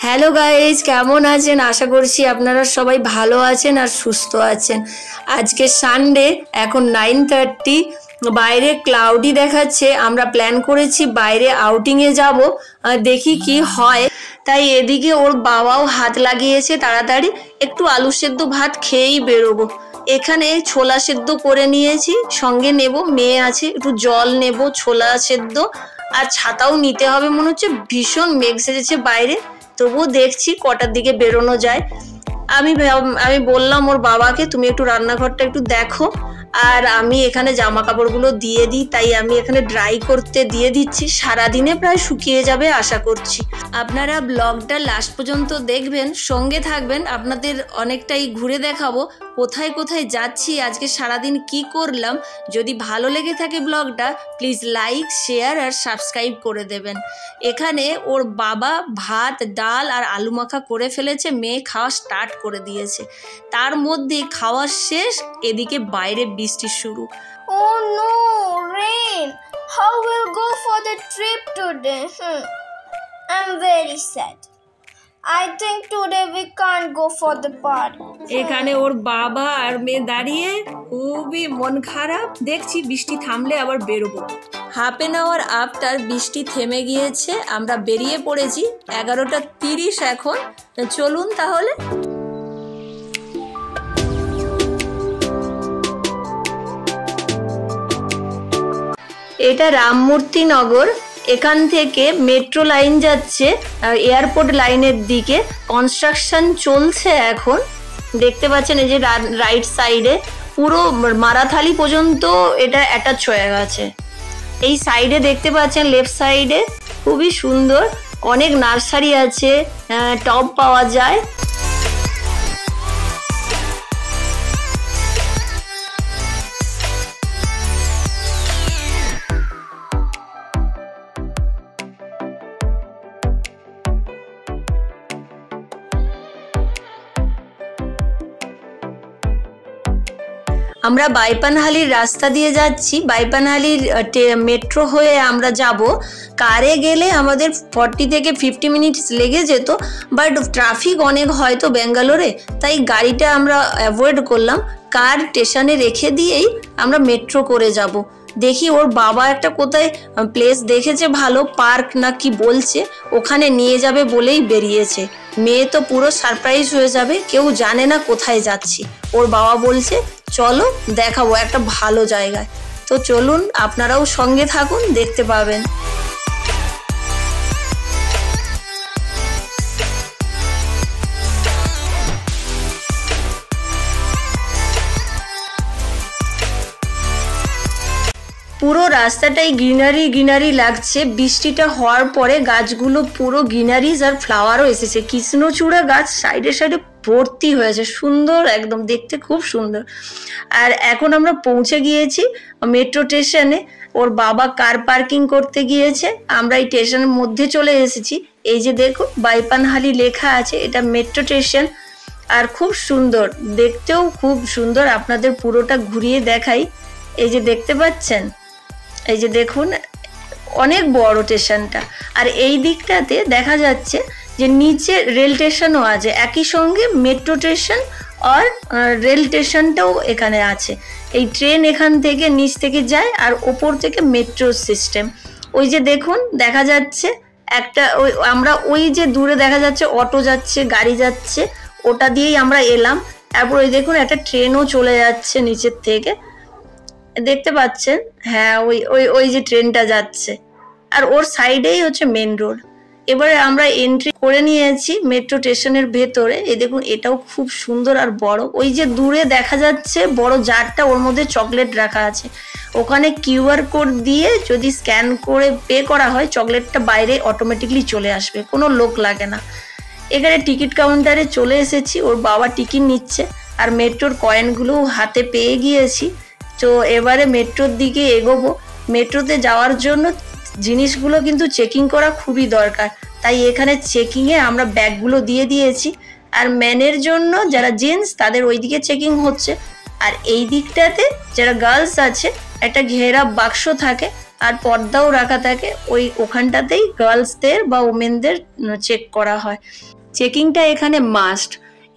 Hello guys, কেমন আছেন? আশা করছি আপনারা সবাই ভালো আছেন আর সুস্থ আছেন। আজকে সানডে, এখন 9:30, বাইরে ক্লাউডি দেখাচ্ছে। আমরা প্ল্যান করেছি বাইরে আউটিংয়ে যাব, দেখি কি হয়। তাই এদিকে ওর বাবাও হাত লাগিয়েছে, তাড়াতাড়ি একটু আলু সেদ্ধ ভাত খেয়েই বেরোবো। এখানে ছোলা সেদ্ধ করে নিয়েছি, সঙ্গে নেব, মেয়ে আছে, একটু জল নেব, ছোলা সেদ্ধ আর ছাতাও নিতে হবে। মনে হচ্ছে ভীষণ মেঘ সেজেছে বাইরে, তবুও দেখছি কটার দিকে বেরোনো যায়। আমি বললাম ওর বাবাকে, তুমি একটু রান্নাঘরটা একটু দেখো, আর আমি এখানে জামা কাপড়গুলো দিয়ে দিই। তাই আমি এখানে ড্রাই করতে দিয়ে দিচ্ছি, সারাদিনে প্রায় শুকিয়ে যাবে আশা করছি। আপনারা ব্লগটা লাস্ট পর্যন্ত দেখবেন, সঙ্গে থাকবেন, আপনাদের অনেকটাই ঘুরে দেখাবো কোথায় কোথায় যাচ্ছি, আজকে সারাদিন কি করলাম। যদি ভালো লেগে থাকে ব্লগটা, প্লিজ লাইক, শেয়ার আর সাবস্ক্রাইব করে দেবেন। এখানে ওর বাবা ভাত, ডাল আর আলু মাখা করে ফেলেছে, মেয়ে খাওয়া স্টার্ট করে দিয়েছে। তার মধ্যে খাওয়া শেষ, এদিকে বাইরে বৃষ্টি শুরু। Oh no, rain! How we'll go for the trip today? I'm very sad. I think today we can't go for the party. এখানে ওর বাবা আর মেয়ে দাঁড়িয়ে খুবই মন খারাপ। দেখছি বৃষ্টি থামলে আবার বেরোবো। হাফ এন আওয়ার আফটার বৃষ্টি থেমে গিয়েছে, আমরা বেরিয়ে পড়েছি। 11:30 এখন। চলুন তাহলে। এটা রামমূর্তি নগর। এখান থেকে মেট্রো লাইন যাচ্ছে এয়ারপোর্ট লাইনের দিকে। কনস্ট্রাকশন চলছে এখন, দেখতে পাচ্ছেন। এই যে রাইট সাইডে পুরো মারাথালি পর্যন্ত এটা অ্যাটাচ হয়ে গেছে। এই সাইডে দেখতে পাচ্ছেন, লেফট সাইডে খুবই সুন্দর, অনেক নার্সারি আছে, টব পাওয়া যায়। আমরা বাইপানহালির রাস্তা দিয়ে যাচ্ছি। বাইপানহালির মেট্রো হয়ে আমরা যাব। কারে গেলে আমাদের 40 থেকে 50 মিনিটস লেগে যেত, বাট ট্রাফিক অনেক হয় তো ব্যাঙ্গালোরে, তাই গাড়িটা আমরা অ্যাভয়েড করলাম। কার স্টেশনে রেখে দিয়েই আমরা মেট্রো করে যাব। দেখি ওর বাবা একটা কোথায় প্লেস দেখেছে ভালো, পার্ক না কি বলছে, ওখানে নিয়ে যাবে বলেই বেরিয়েছে। মেয়ে তো পুরো সারপ্রাইজ হয়ে যাবে, কেউ জানে না কোথায় যাচ্ছি। ওর বাবা বলছে চলো দেখাবো একটা ভালো জায়গায়। তো চলুন, আপনারাও সঙ্গে থাকুন, দেখতে পাবেন। পুরো রাস্তাটাই গ্রিনারি গ্রিনারি লাগছে। বৃষ্টিটা হওয়ার পরে গাছগুলো পুরো গ্রিনারিজ আর ফ্লাওয়ারও এসেছে। কৃষ্ণচূড়া গাছ সাইডে সাইডে ভর্তি হয়েছে, সুন্দর একদম, দেখতে খুব সুন্দর। আর এখন আমরা পৌঁছে গিয়েছি মেট্রো স্টেশনে। ওর বাবা কার পার্কিং করতে গিয়েছে, আমরা এই স্টেশনের মধ্যে চলে এসেছি। এই যে দেখো বাইপানহালি লেখা আছে, এটা মেট্রো স্টেশন। আর খুব সুন্দর, দেখতেও খুব সুন্দর। আপনাদের পুরোটা ঘুরিয়ে দেখাই। এই যে দেখতে পাচ্ছেন, এই যে দেখুন, অনেক বড় স্টেশনটা। আর এই দিকটাতে দেখা যাচ্ছে যে নিচে রেল স্টেশনও আছে, একই সঙ্গে মেট্রো স্টেশন আর রেল স্টেশনটাও এখানে আছে। এই ট্রেন এখান থেকে নিচ থেকে যায় আর ওপর থেকে মেট্রো সিস্টেম। ওই যে দেখুন দেখা যাচ্ছে একটা, আমরা ওই যে দূরে দেখা যাচ্ছে অটো যাচ্ছে, গাড়ি যাচ্ছে, ওটা দিয়েই আমরা এলাম। তারপর ওই দেখুন একটা ট্রেনও চলে যাচ্ছে নিচের থেকে, দেখতে পাচ্ছেন। হ্যাঁ, ওই ওই ওই যে ট্রেনটা যাচ্ছে, আর ওর সাইডেই হচ্ছে মেন রোড। এবারে আমরা এন্ট্রি করে নিয়েছি মেট্রো স্টেশনের ভেতরে। এই দেখুন, এটাও খুব সুন্দর আর বড়। ওই যে দূরে দেখা যাচ্ছে বড় জারটা, ওর মধ্যে চকলেট রাখা আছে। ওখানে কিউআর কোড দিয়ে যদি স্ক্যান করে পে করা হয়, চকলেটটা বাইরে অটোমেটিকলি চলে আসবে, কোনো লোক লাগে না। এখানে টিকিট কাউন্টারে চলে এসেছি, ওর বাবা টিকিট নিচ্ছে, আর মেট্রোর কয়েনগুলো হাতে পেয়ে গিয়েছি। তো এবারে মেট্রোর দিকে এগোবো। মেট্রোতে যাওয়ার জন্য জিনিসগুলো কিন্তু চেকিং করা খুবই দরকার, তাই এখানে চেকিংয়ে আমরা ব্যাগগুলো দিয়ে দিয়েছি। আর ম্যানের জন্য যারা জেন্টস, তাদের ওইদিকে চেকিং হচ্ছে। আর এই দিকটাতে যারা গার্লস আছে, একটা ঘেরা বাক্স থাকে, আর পর্দাও রাখা থাকে, ওখানটাতেই গার্লসদের বা ওমেনদের চেক করা হয়। চেকিংটা এখানে মাস্ট।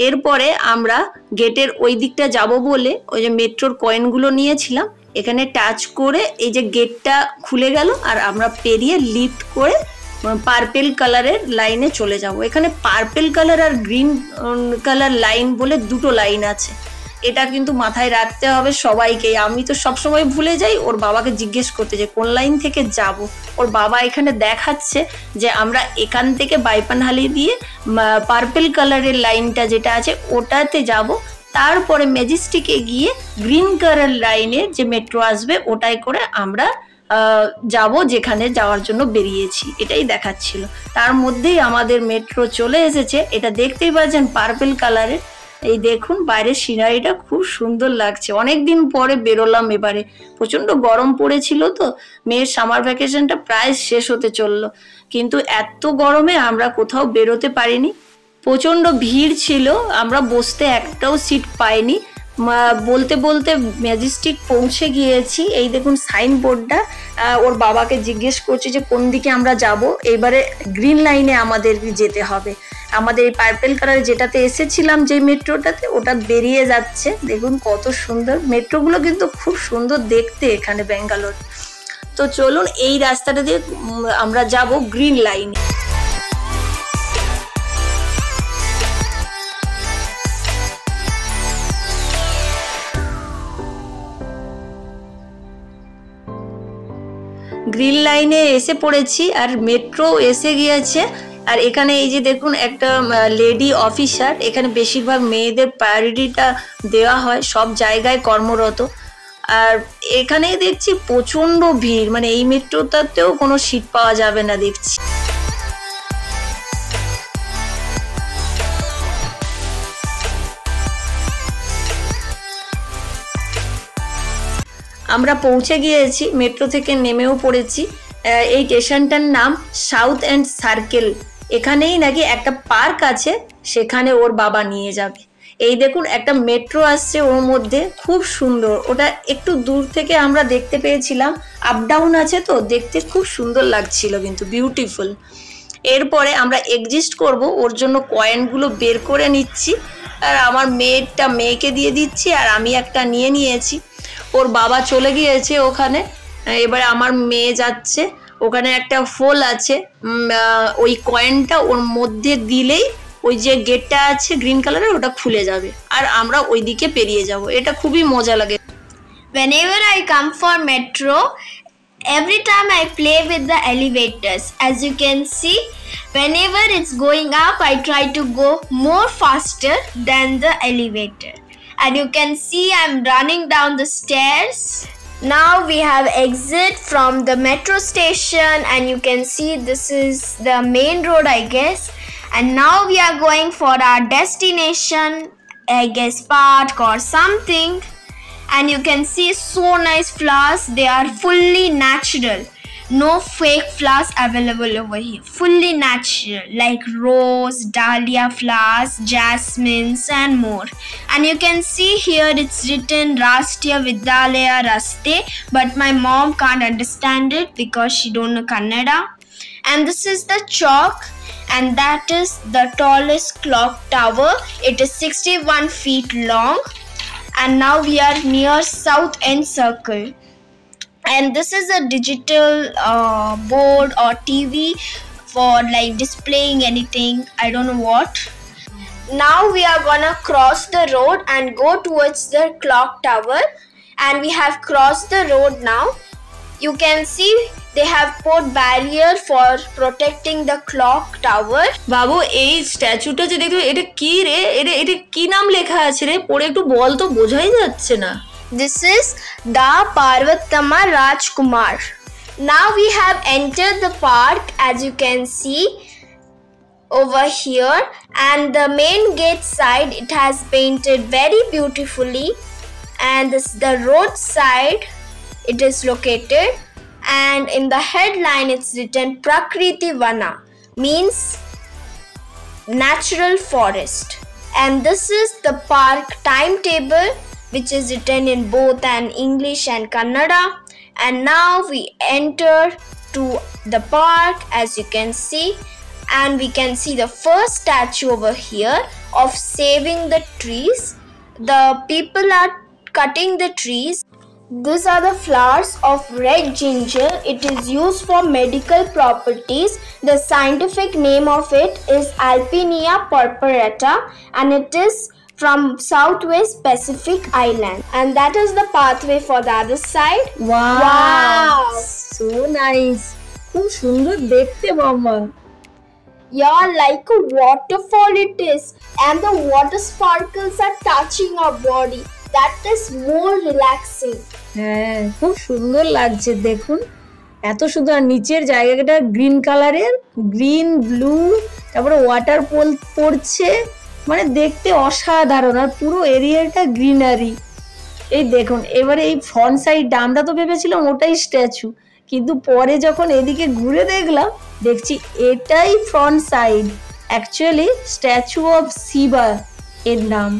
এরপরে আমরা গেটের ওই দিকটা যাব বলে ওই যে মেট্রোর কয়েনগুলো নিয়েছিলাম, এখানে টাচ করে এই যে গেটটা খুলে গেল আর আমরা পেরিয়ে লিফট করে পার্পেল কালারের লাইনে চলে যাব। এখানে পার্পেল কালার আর গ্রিন কালার লাইন বলে দুটো লাইন আছে, এটা কিন্তু মাথায় রাখতে হবে সবাইকে। আমি তো সবসময় ভুলে যাই, ওর বাবাকে জিজ্ঞেস করতে যে কোন লাইন থেকে যাব। ওর বাবা এখানে দেখাচ্ছে যে আমরা এখান থেকে বাইপানহালি দিয়ে পার্পেল কালারের লাইনটা যেটা আছে ওটাতে যাব, তারপরে ম্যাজেস্টিকে গিয়ে গ্রিন কালার লাইনে যে মেট্রো আসবে ওটাই করে আমরা যাব যেখানে যাওয়ার জন্য বেরিয়েছি, এটাই দেখাচ্ছিল। তার মধ্যেই আমাদের মেট্রো চলে এসেছে, এটা দেখতেই পাচ্ছেন পার্পেল কালারের। এই দেখুন বাইরের সিনারিটা খুব সুন্দর লাগছে। অনেকদিন পরে বেরোলাম, এবারে প্রচন্ড গরম পড়েছিল তো, মেয়ের সামার ভ্যাকেশনটা প্রায় শেষ হতে চললো, কিন্তু এত গরমে আমরা কোথাও বেরোতে পারিনি, প্রচন্ড ভিড় ছিল, আমরা বসতে একটাও সিট পাইনি। বলতে বলতে ম্যাজেস্টিক পৌঁছে গিয়েছি। এই দেখুন সাইনবোর্ডটা, ওর বাবাকে জিজ্ঞেস করছি যে কোন দিকে আমরা যাব। এবারে গ্রিন লাইনে আমাদের যেতে হবে। আমাদের এই পার্পেল কালার যেটাতে এসেছিলাম যে মেট্রোটাতে, ওটা বেরিয়ে যাচ্ছে। দেখুন কত সুন্দর মেট্রোগুলো, কিন্তু খুব সুন্দর দেখতে এখানে ব্যাঙ্গালোর। তো চলুন এই রাস্তাটা দিয়ে আমরা যাব গ্রিন লাইনে। গ্রিন লাইনে এসে পড়েছি আর মেট্রো এসে গিয়েছে। আর এখানে এই যে দেখুন একটা লেডি অফিসার, এখানে বেশিরভাগ মেয়েদের প্রায়োরিটিটা দেওয়া হয়, সব জায়গায় কর্মরত। আর এখানেই দেখছি প্রচন্ড ভিড়, মানে এই মেট্রোটাতেও কোনো সিট পাওয়া যাবে না দেখছি। আমরা পৌঁছে গিয়েছি, মেট্রো থেকে নেমেও পড়েছি। এই স্টেশনটার নাম সাউথ এন্ড সার্কেল। এখানেই নাকি একটা পার্ক আছে, সেখানে ওর বাবা নিয়ে যাবে। এই দেখুন একটা মেট্রো আসছে ওর মধ্যে, খুব সুন্দর। ওটা একটু দূর থেকে আমরা দেখতে পেয়েছিলাম, আপ ডাউন আছে তো, দেখতে খুব সুন্দর লাগছিল, কিন্তু বিউটিফুল। এরপরে আমরা এক্সিস্ট করব, ওর জন্য কয়েনগুলো বের করে নিচ্ছি। আর আমার মেয়েকে দিয়ে দিচ্ছি, আর আমি একটা নিয়ে নিয়েছি। ওর বাবা চলে গিয়েছে ওখানে, এবারে আমার মেয়ে যাচ্ছে। ওখানে একটা হোল আছে, ওই কয়েনটা ওর মধ্যে দিলেই ওই যে গেটটা আছে গ্রিন কালারের, ওটা খুলে যাবে আর আমরা ওই দিকে পেরিয়ে যাব। এটা খুবই মজা লাগে। Whenever I come for metro, every time I play with the elevators. As you can see, whenever it's going up, I try to go more faster than the elevator. And you can see I'm running down the stairs. Now we have exit from the metro station, and you can see this is the main road, I guess. And now we are going for our destination, I guess park or something. And you can see so nice flowers, they are fully natural. No fake flowers available over here, fully natural, like rose, dahlia flowers, jasmines and more. And you can see here it's written Rashtriya Vidyalaya Raste, but my mom can't understand it because she don't know Kannada. And this is the chalk, and that is the tallest clock tower. It is 61 feet long. And now we are near South End Circle. And this is a digital board or TV for like displaying anything, I don't know what. Now we are gonna cross the road and go towards the clock tower, and we have crossed the road now. You can see they have put barrier for protecting the clock tower. বাবু এই স্ট্যাচুটা যে দেখো, এটা কি রে? এটা কি নাম লেখা আছে রে? পড়ে একটু বল তো, বোঝাই যাচ্ছে না। This is Da Parvatama Rajkumar. Now we have entered the park, as you can see over here, and the main gate side, it has painted very beautifully, and this the road side it is located, and in the headline it's written Prakriti Vana, means natural forest. And this is the park timetable, which is written in both English and Kannada. And now we enter to the park, as you can see, and we can see the first statue over here of saving the trees. The people are cutting the trees. These are the flowers of red ginger. It is used for medical properties. The scientific name of it is Alpinia purpurata, and it is from Southwest Pacific Island. And that is the pathway for the other side. Wow, so nice. খুব সুন্দর দেখতে মাম্মা। Yeah, like a waterfall it is, and the water sparkles are touching our body. That is more relaxing. হ্যাঁ, খুব সুন্দর লাগছে দেখুন, এত সুন্দর। নিচের জায়গাটা গ্রিন কালারের, গ্রিন ব্লু, তারপরে ওয়াটার পোল পড়ছে, মানে দেখতে অসাধারণ। আর পুরো এরিয়াটা গ্রিনারি। এই দেখুন, এবারে এই ফ্রন্ট সাইডটা আমরা তো ভেবেছিলাম ওটাই স্ট্যাচু, কিন্তু পরে যখন এদিকে ঘুরে দেখলাম, দেখছি এটাই front side. Actually statue of Shiva এর নাম।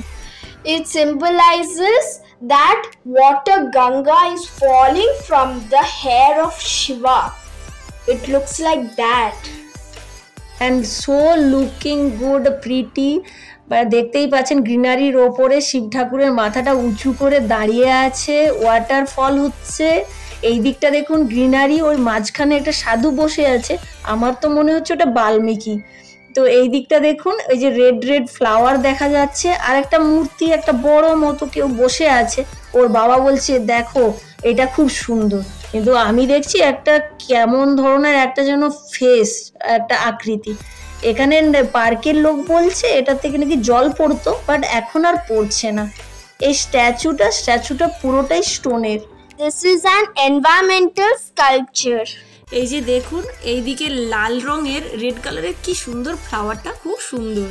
It symbolizes that water Ganga is falling from the hair of Shiva. It looks like that. And so looking good, pretty. দেখতেই পাচ্ছেন গ্রিনারির ওপরে শিব ঠাকুরের মাথাটা উঁচু করে দাঁড়িয়ে আছে, ওয়াটারফল হচ্ছে। এই দিকটা দেখুন গ্রিনারি, ওই মাঝখানে একটা সাধু বসে আছে, আমার তো মনে হচ্ছে ওটা বাল্মীকি। তো এই দিকটা দেখুন, ওই যে রেড রেড ফ্লাওয়ার দেখা যাচ্ছে, আর একটা মূর্তি, একটা বড় মতো কেউ বসে আছে। ওর বাবা বলছে দেখো এটা খুব সুন্দর, কিন্তু আমি দেখছি একটা কেমন ধরনের একটা যেন ফেস, একটা আকৃতি। এখানে পার্কের লোক বলছে এটা থেকে নাকি জল পড়তো, বাট এখন আর পড়ছে না। এই স্ট্যাচুটা পুরোটাই স্টোনের। This is an environmental sculpture. এই যে দেখুন, এইদিকে লাল রঙের, রেড কালারের কি সুন্দর ফ্লাওয়ারটা, খুব সুন্দর।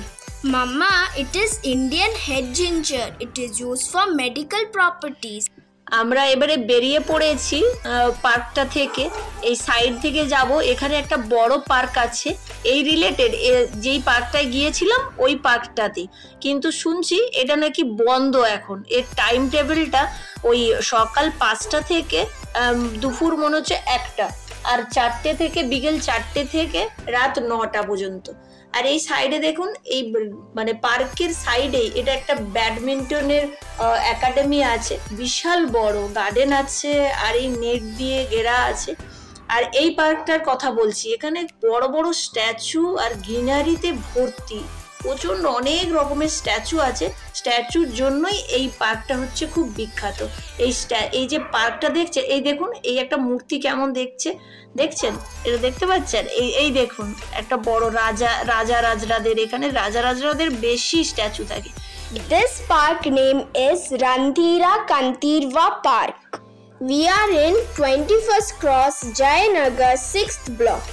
Mama, it is Indian head ginger. It is used for medical properties. আমরা এবারে বেরিয়ে পড়েছি পার্কটা থেকে। এই সাইড থেকে যাব, এখানে একটা বড় পার্ক আছে এই রিলেটেড, যেই পার্কটায় গিয়েছিলাম ওই পার্কটাতে, কিন্তু শুনছি এটা নাকি বন্ধ এখন। এর টাইম টেবিলটা ওই সকাল 5টা থেকে দুপুর মনে হচ্ছে 1টা, আর 4টে থেকে বিকেল 4টে থেকে রাত 9টা পর্যন্ত। আর এই সাইডে দেখুন, এই মানে পার্কের সাইডে এটা একটা ব্যাডমিন্টনের একাডেমি আছে, বিশাল বড় গার্ডেন আছে, আর এই নেট দিয়ে ঘেরা আছে। আর এই পার্কটার কথা বলছি, এখানে বড় বড় স্ট্যাচু আর গ্রিনারিতে ভর্তি, প্রচণ্ড অনেক রকমের স্ট্যাচু আছে। স্ট্যাচুর জন্যই এই পার্কটা হচ্ছে খুব বিখ্যাত। এই যে পার্কটা দেখছে, এই দেখুন এই একটা মূর্তি কেমন দেখছেন, এটা দেখতে পাচ্ছেন? এই দেখুন একটা বড় রাজাদের, এখানে রাজাদের বেশি স্ট্যাচু থাকে। This park name is Randhira Kantirva Park. We are in 21st Cross, Jayanagar, 6th block.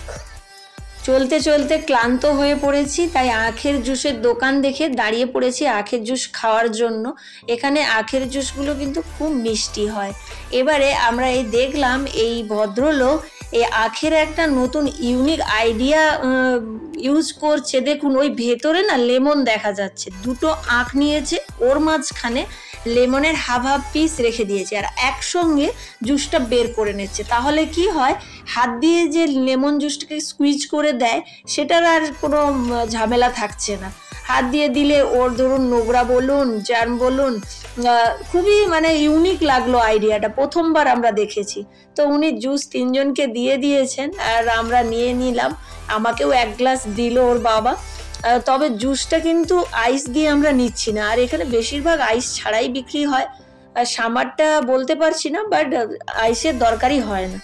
চলতে চলতে ক্লান্ত হয়ে পড়েছি, তাই আখের জুসের দোকান দেখে দাঁড়িয়ে পড়েছি আখের জুস খাওয়ার জন্য। এখানে আখের জুসগুলো কিন্তু খুব মিষ্টি হয়। এবারে আমরা এই দেখলাম এই ভদ্রলোক এই আখের একটা নতুন ইউনিক আইডিয়া ইউজ করছে। দেখুন ওই ভেতরে না লেমন দেখা যাচ্ছে, দুটো আখ নিয়েছে, ওর মাঝখানে লেমনের হাফ পিস রেখে দিয়েছে, আর একসঙ্গে জুসটা বের করে নিচ্ছে। তাহলে কি হয়, হাত দিয়ে যে লেমন জুসটাকে স্কুইজ করে দেয় সেটার আর কোনো ঝামেলা থাকছে না। হাত দিয়ে দিলে ওর ধরুন নোংরা বলুন, জার্ম বলুন, খুবই মানে ইউনিক লাগলো আইডিয়াটা, প্রথমবার আমরা দেখেছি। তো উনি জুস 3 জনকে দিয়ে দিয়েছেন, আর আমরা নিয়ে নিলাম। আমাকেও 1 গ্লাস দিল ওর বাবা। তবে জুসটা কিন্তু আইস দিয়ে আমরা নিচ্ছি না, আর এখানে বেশিরভাগ আইস ছাড়াই বিক্রি হয়। সামারটা বলতে পারছি না, বাট আইসের দরকারই হয় না।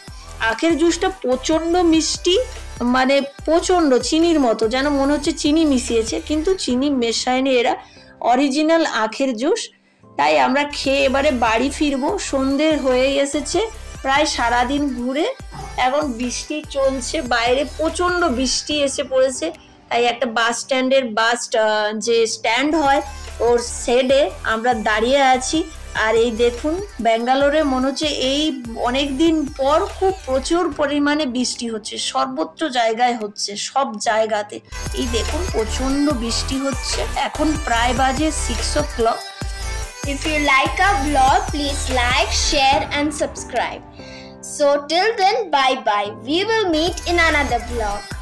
আখের জুসটা প্রচণ্ড মিষ্টি, মানে প্রচণ্ড চিনির মতো, যেন মনে হচ্ছে চিনি মিশিয়েছে, কিন্তু চিনি মেশায়নি, এরা অরিজিনাল আখের জুস। তাই আমরা খেয়ে এবারে বাড়ি ফিরবো। সন্ধে হয়ে এসেছে, প্রায় সারাদিন ঘুরে এখন বৃষ্টি চলছে, বাইরে প্রচণ্ড বৃষ্টি এসে পড়েছে। তাই একটা বাস স্ট্যান্ডের যে স্ট্যান্ড হয় ওর শেডে আমরা দাঁড়িয়ে আছি। আর এই দেখুন ব্যাঙ্গালোরে মনে হচ্ছে এই অনেক দিন পর খুব প্রচুর পরিমাণে বৃষ্টি হচ্ছে, সর্বোচ্চ জায়গায় হচ্ছে, সব জায়গাতে। এই দেখুন প্রচণ্ড বৃষ্টি হচ্ছে। এখন প্রায় বাজে 6 o'clock. If you like our vlog, please like, share and subscribe. So till then, bye bye. We will meet in another vlog.